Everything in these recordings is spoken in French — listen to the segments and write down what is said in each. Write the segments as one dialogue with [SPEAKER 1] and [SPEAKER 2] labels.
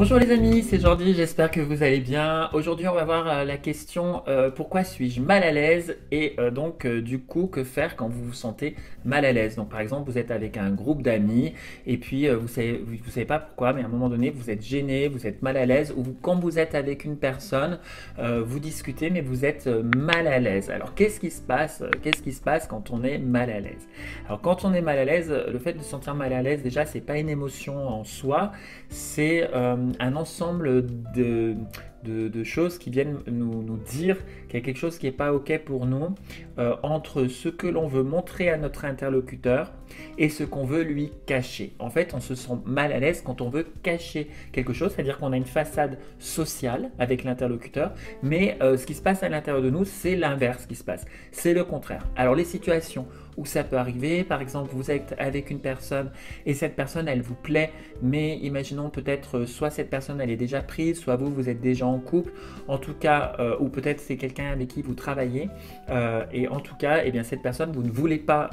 [SPEAKER 1] Bonjour les amis, c'est Jordi, j'espère que vous allez bien. Aujourd'hui on va voir la question pourquoi suis-je mal à l'aise et du coup que faire quand vous vous sentez mal à l'aise. Donc par exemple vous êtes avec un groupe d'amis et puis vous savez pas pourquoi mais à un moment donné vous êtes gêné, vous êtes mal à l'aise ou quand vous êtes avec une personne vous discutez mais vous êtes mal à l'aise. Alors qu'est-ce qui se passe quand on est mal à l'aise? Alors quand on est mal à l'aise, le fait de se sentir mal à l'aise déjà c'est pas une émotion en soi, c'est un ensemble de choses qui viennent nous dire qu'il y a quelque chose qui n'est pas OK pour nous entre ce que l'on veut montrer à notre interlocuteur et ce qu'on veut lui cacher. En fait, on se sent mal à l'aise quand on veut cacher quelque chose, c'est-à-dire qu'on a une façade sociale avec l'interlocuteur, mais ce qui se passe à l'intérieur de nous, c'est l'inverse qui se passe, c'est le contraire. Alors les situations où ça peut arriver, par exemple, vous êtes avec une personne et cette personne, elle vous plaît, mais imaginons peut-être soit cette personne, elle est déjà prise, soit vous êtes déjà en couple, en tout cas, ou peut-être c'est quelqu'un avec qui vous travaillez, et en tout cas, eh bien, cette personne, vous ne voulez pas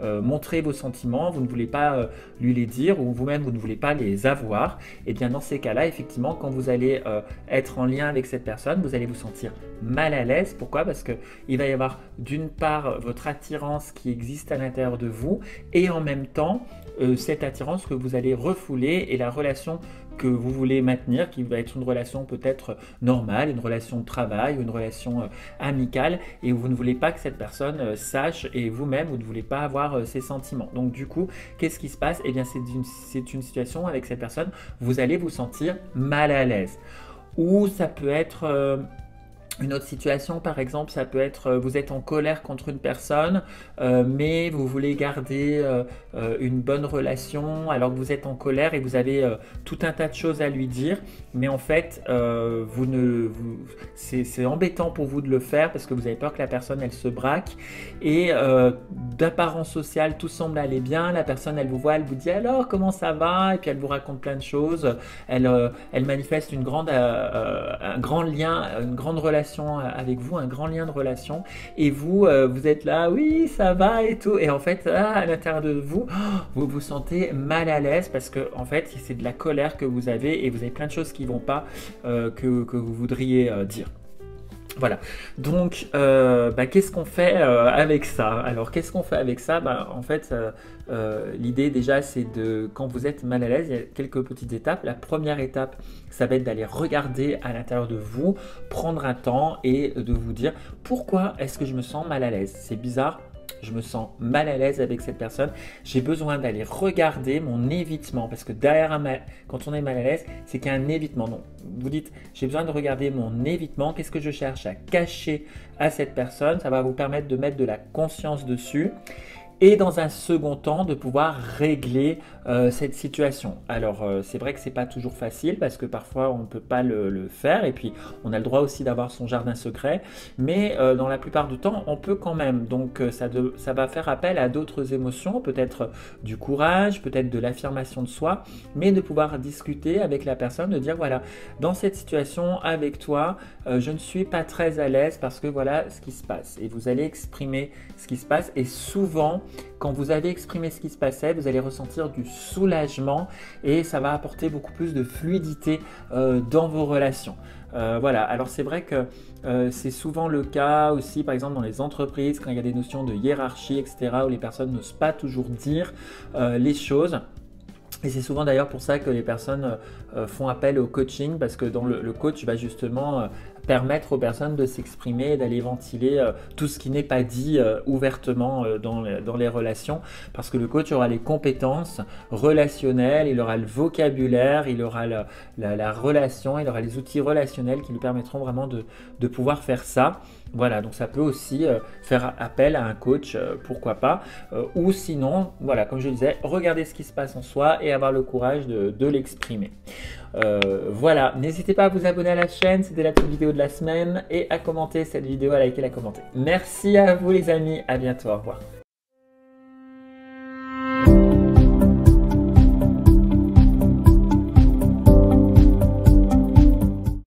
[SPEAKER 1] montrer vos sentiments, vous ne voulez pas lui les dire, ou vous-même, vous ne voulez pas les avoir, et bien dans ces cas-là, effectivement, quand vous allez être en lien avec cette personne, vous allez vous sentir mal à l'aise. Pourquoi? Parce qu'il va y avoir d'une part votre attirance qui existe à l'intérieur de vous et en même temps cette attirance que vous allez refouler et la relation que vous voulez maintenir, qui va être une relation peut-être normale, une relation de travail, une relation amicale, et vous ne voulez pas que cette personne sache, et vous-même, vous ne voulez pas avoir ces sentiments. Donc du coup, qu'est-ce qui se passe? Eh bien, c'est une situation avec cette personne, vous allez vous sentir mal à l'aise. Ou ça peut être une autre situation, par exemple, ça peut être vous êtes en colère contre une personne, mais vous voulez garder une bonne relation alors que vous êtes en colère et vous avez tout un tas de choses à lui dire, mais en fait, c'est embêtant pour vous de le faire parce que vous avez peur que la personne elle se braque et d'apparence sociale tout semble aller bien, la personne elle vous voit, elle vous dit alors comment ça va et puis elle vous raconte plein de choses, elle manifeste un grand lien, une grande relation avec vous, un grand lien de relation, et vous êtes là, oui ça va et tout, et en fait à l'intérieur de vous, vous vous sentez mal à l'aise parce que en fait c'est de la colère que vous avez et vous avez plein de choses qui vont pas que vous voudriez dire. Voilà, donc qu'est-ce qu'on fait avec ça? Alors qu'est-ce qu'on fait avec ça? En fait, l'idée déjà c'est quand vous êtes mal à l'aise, il y a quelques petites étapes. La première étape, ça va être d'aller regarder à l'intérieur de vous, prendre un temps et de vous dire pourquoi est-ce que je me sens mal à l'aise? C'est bizarre. Je me sens mal à l'aise avec cette personne, j'ai besoin d'aller regarder mon évitement parce que quand on est mal à l'aise, c'est qu'il y a un évitement. Donc, vous dites, j'ai besoin de regarder mon évitement, qu'est-ce que je cherche à cacher à cette personne, ça va vous permettre de mettre de la conscience dessus. Et dans un second temps, de pouvoir régler cette situation. Alors, c'est vrai que c'est pas toujours facile parce que parfois on ne peut pas le faire et puis on a le droit aussi d'avoir son jardin secret, mais dans la plupart du temps, on peut quand même. Donc, ça va faire appel à d'autres émotions, peut-être du courage, peut-être de l'affirmation de soi, mais de pouvoir discuter avec la personne, de dire voilà, dans cette situation avec toi, je ne suis pas très à l'aise parce que voilà ce qui se passe. Et vous allez exprimer ce qui se passe et souvent, quand vous avez exprimé ce qui se passait, vous allez ressentir du soulagement et ça va apporter beaucoup plus de fluidité dans vos relations. Voilà, alors c'est vrai que c'est souvent le cas aussi, par exemple dans les entreprises, quand il y a des notions de hiérarchie, etc., où les personnes n'osent pas toujours dire les choses. Et c'est souvent d'ailleurs pour ça que les personnes font appel au coaching, parce que le coach va justement permettre aux personnes de s'exprimer et d'aller ventiler tout ce qui n'est pas dit ouvertement dans les relations, parce que le coach aura les compétences relationnelles, il aura le vocabulaire, il aura la relation, il aura les outils relationnels qui lui permettront vraiment de pouvoir faire ça. Voilà, donc ça peut aussi faire appel à un coach, pourquoi pas, ou sinon, voilà, comme je disais, regarder ce qui se passe en soi et avoir le courage de l'exprimer. Voilà, n'hésitez pas à vous abonner à la chaîne, c'était la petite vidéo de la semaine, et à commenter cette vidéo, à liker, à commenter. Merci à vous les amis, à bientôt, au revoir.